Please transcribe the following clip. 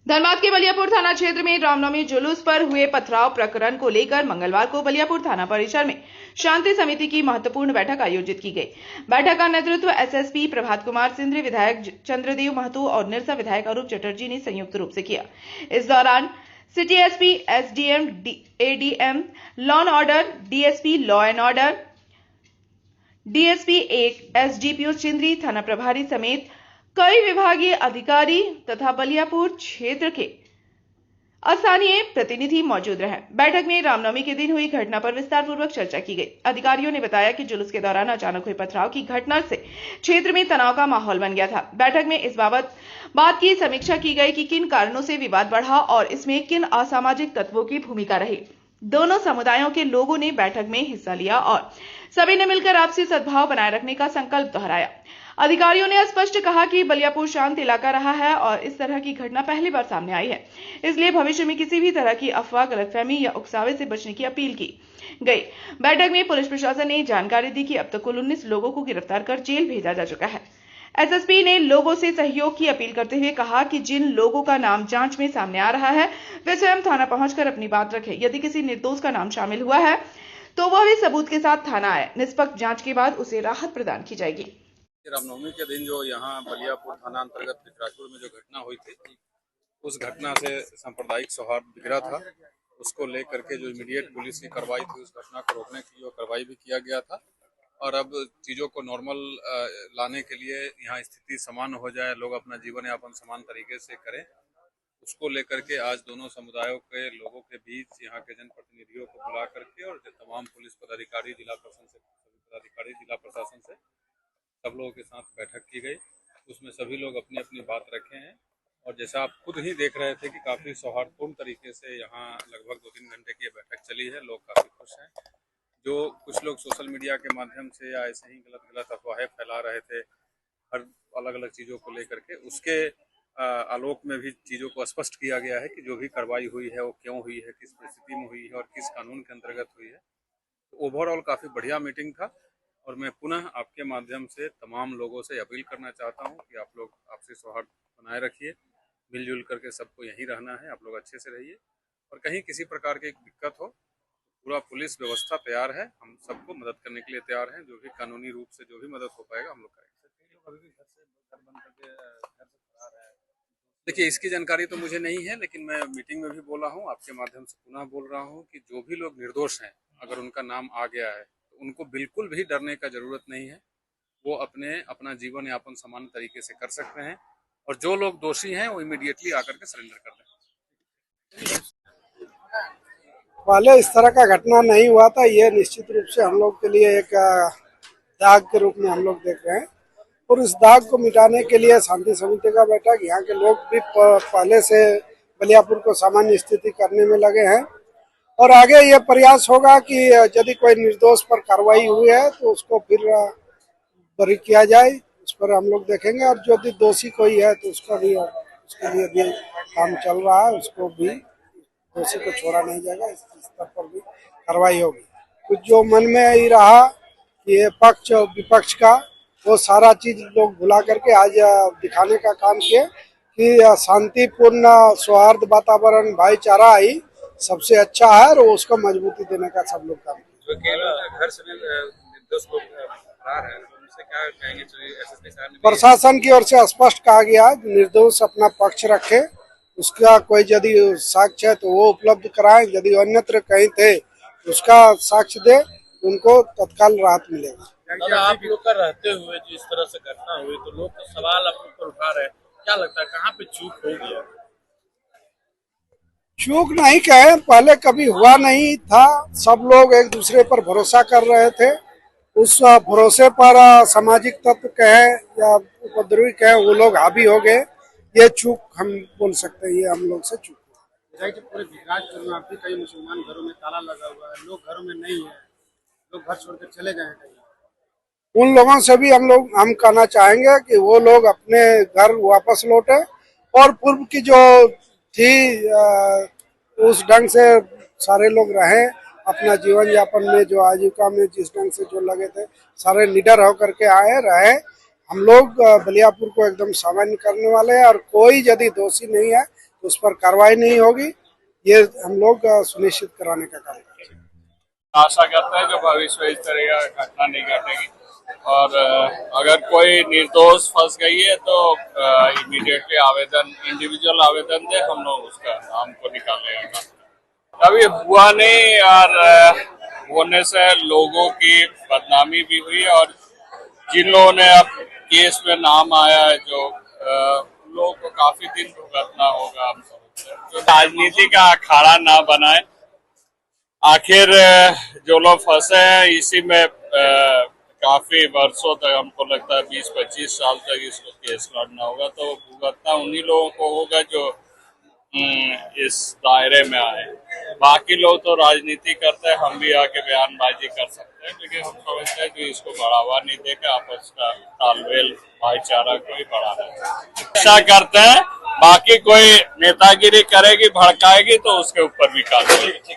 धनबाद के बलियापुर थाना क्षेत्र में रामनवमी जुलूस पर हुए पथराव प्रकरण को लेकर मंगलवार को बलियापुर थाना परिसर में शांति समिति की महत्वपूर्ण बैठक आयोजित की गई। बैठक का नेतृत्व एसएसपी प्रभात कुमार सिंधरी, विधायक चंद्रदेव महतो और निरसा विधायक अरूप चटर्जी ने संयुक्त रूप से किया। इस दौरान city SP, SDM, ADM law and order, DSP law and order, DSP 1, SDPO Chindri, थाना प्रभारी समेत कई विभागीय अधिकारी तथा बलियापुर क्षेत्र के स्थानीय प्रतिनिधि मौजूद रहे। बैठक में रामनवमी के दिन हुई घटना पर विस्तार पूर्वक चर्चा की गई। अधिकारियों ने बताया कि जुलूस के दौरान अचानक हुए पथराव की घटना से क्षेत्र में तनाव का माहौल बन गया था। बैठक में इस बात की समीक्षा की गई कि किन कारणों से विवाद बढ़ा और इसमें किन असामाजिक तत्वों की भूमिका रही। दोनों समुदायों के लोगों ने बैठक में हिस्सा लिया और सभी ने मिलकर आपसी सद्भाव बनाए रखने का संकल्प दोहराया। अधिकारियों ने स्पष्ट कहा कि बलियापुर शांत इलाका रहा है और इस तरह की घटना पहली बार सामने आई है, इसलिए भविष्य में किसी भी तरह की अफवाह, गलतफहमी या उकसावे से बचने की अपील की गई। बैठक में पुलिस प्रशासन ने जानकारी दी कि अब तक कुल 19 लोगों को गिरफ्तार कर जेल भेजा जा चुका है। एसएसपी ने लोगों से सहयोग की अपील करते हुए कहा कि जिन लोगों का नाम जांच में सामने आ रहा है वे स्वयं थाना पहुंचकर अपनी बात रखें। यदि किसी निर्दोष का नाम शामिल हुआ है तो वह भी सबूत के साथ थाना आए। निष्पक्ष जांच के बाद उसे राहत प्रदान की जाएगी। रामनवमी के दिन जो यहाँ बलियापुर थाना अंतर्गत पिपराजपुर में जो घटना हुई थी, उस घटना से सांप्रदायिक सौहार्द बिगड़ा था। उसको लेकर के जो इमीडिएट पुलिस की कार्रवाई थी, उस घटना को रोकने की जो कार्रवाई भी किया गया था और अब चीज़ों को नॉर्मल लाने के लिए यहाँ स्थिति समान हो जाए, लोग अपना जीवन यापन समान तरीके से करें, उसको लेकर के आज दोनों समुदायों के लोगों के बीच यहाँ के जनप्रतिनिधियों को बुला करके और तमाम पुलिस पदाधिकारी, जिला प्रशासन से सब लोगों के साथ बैठक की गई। उसमें सभी लोग अपनी अपनी बात रखे हैं और जैसा आप खुद ही देख रहे थे कि काफ़ी सौहार्दपूर्ण तरीके से यहाँ लगभग 2-3 घंटे की बैठक चली है। लोग काफ़ी खुश हैं। जो कुछ लोग सोशल मीडिया के माध्यम से या ऐसे ही गलत अफवाहें फैला रहे थे हर अलग अलग चीज़ों को लेकर के, उसके आलोक में भी चीज़ों को स्पष्ट किया गया है कि जो भी कार्रवाई हुई है वो क्यों हुई है, किस परिस्थिति में हुई है और किस कानून के अंतर्गत हुई है। तो ओवरऑल काफ़ी बढ़िया मीटिंग था और मैं पुनः आपके माध्यम से तमाम लोगों से अपील करना चाहता हूं कि आप लोग आपसी सौहार्द बनाए रखिए, मिलजुल करके सबको यहीं रहना है, आप लोग अच्छे से रहिए और कहीं किसी प्रकार की दिक्कत हो, पूरा पुलिस व्यवस्था तैयार है, हम सबको मदद करने के लिए तैयार हैं। जो भी कानूनी रूप से जो भी मदद हो पाएगा हम लोग करेंगे। देखिए, इसकी जानकारी तो मुझे नहीं है, लेकिन मैं मीटिंग में भी बोला हूँ, आपके माध्यम से पुनः बोल रहा हूँ कि जो भी लोग निर्दोष हैं, अगर उनका नाम आ गया है तो उनको बिल्कुल भी डरने का जरूरत नहीं है। वो अपना जीवन यापन समान तरीके से कर सकते हैं और जो लोग दोषी हैं वो इमीडिएटली आकर के सरेंडर कर दें। पहले इस तरह का घटना नहीं हुआ था। ये निश्चित रूप से हम लोग के लिए एक दाग के रूप में हम लोग देख रहे हैं और इस दाग को मिटाने के लिए शांति समिति का बैठक, यहाँ के लोग भी पहले से बलियापुर को सामान्य स्थिति करने में लगे हैं और आगे ये प्रयास होगा कि यदि कोई निर्दोष पर कार्रवाई हुई है तो उसको फिर बरी किया जाए, उस पर हम लोग देखेंगे और यदि दोषी कोई है तो उसका भी, उसके लिए भी काम चल रहा है, उसको भी दोषी को छोड़ा नहीं जाएगा, इस स्तर पर भी कार्रवाई होगी। कुछ जो मन में ही रहा कि ये पक्ष और विपक्ष का, वो सारा चीज लोग भुला करके आज दिखाने का काम किए कि शांतिपूर्ण सौहार्द वातावरण, भाईचारा ही सबसे अच्छा है और उसको मजबूती देने का सब लोग काम किए। प्रशासन की ओर से स्पष्ट कहा गया निर्दोष अपना पक्ष रखे, उसका कोई यदि साक्ष्य है तो वो उपलब्ध कराएं, यदि अन्यत्र कहीं थे उसका साक्ष्य दे, उनको तत्काल राहत मिलेगा। आप लोग का रहते हुए जिस तरह से घटना हुई तो लोग तो सवाल आप लोग पर उठा रहे हैं, क्या लगता है कहाँ पे चूक हो गया? चूक नहीं कहे, पहले कभी हुआ नहीं था, सब लोग एक दूसरे पर भरोसा कर रहे थे। उस भरोसे पर सामाजिक तत्व कहे या उपद्रवी कहे, वो लोग हावी हो गए। ये चूक हम बोल सकते हैं, ये हम लोग से चूक। पूरे विराटपुर में अभी कई मुसलमान घरों में ताला लगा हुआ है, लोग घरों में नहीं है, लोग घर छोड़कर चले गए हैं। उन लोगों से भी हम कहना चाहेंगे कि वो लोग अपने घर वापस लौटे और पूर्व की जो थी उस ढंग से सारे लोग रहे, अपना जीवन यापन में जो आजीविका में जिस ढंग से जो लगे थे सारे निडर होकर के आए रहे। हम लोग बलियापुर को एकदम सामान्य करने वाले हैं और कोई यदि दोषी नहीं है उस पर कार्रवाई नहीं होगी, ये हम लोग सुनिश्चित कराने का काम करेंगे। आशा करते हैं जो भविष्य में इस तरह का घटना नहीं घटेगी और अगर कोई निर्दोष फंस गई है तो इमीडिएटली आवेदन, इंडिविजुअल आवेदन दे, हम लोग उसका नाम को निकालेंगे। अभी हुआ नहीं और होने से लोगों की बदनामी भी हुई और जिन लोगों ने अब केस में नाम आया है जो लोगों को काफी दिन भुगतना होगा। हम समझते हैं जो राजनीति का अखाड़ा ना बनाए, आखिर जो लोग फंसे हैं इसी में काफी वर्षों तक, हमको लगता है 20-25 साल तक इसको केस लड़ना होगा, तो भुगतना उन्हीं लोगों को होगा जो इस दायरे में आए। बाकी लोग तो राजनीति करते हैं, हम भी आके बयानबाजी कर सकते हैं, लेकिन हम समझते हैं कि इसको बढ़ावा नहीं देकर आपस का तालमेल, भाईचारा को ही बढ़ाना है। आशा करते हैं बाकी कोई नेतागिरी करेगी, भड़काएगी तो उसके ऊपर भी कार्रवाई।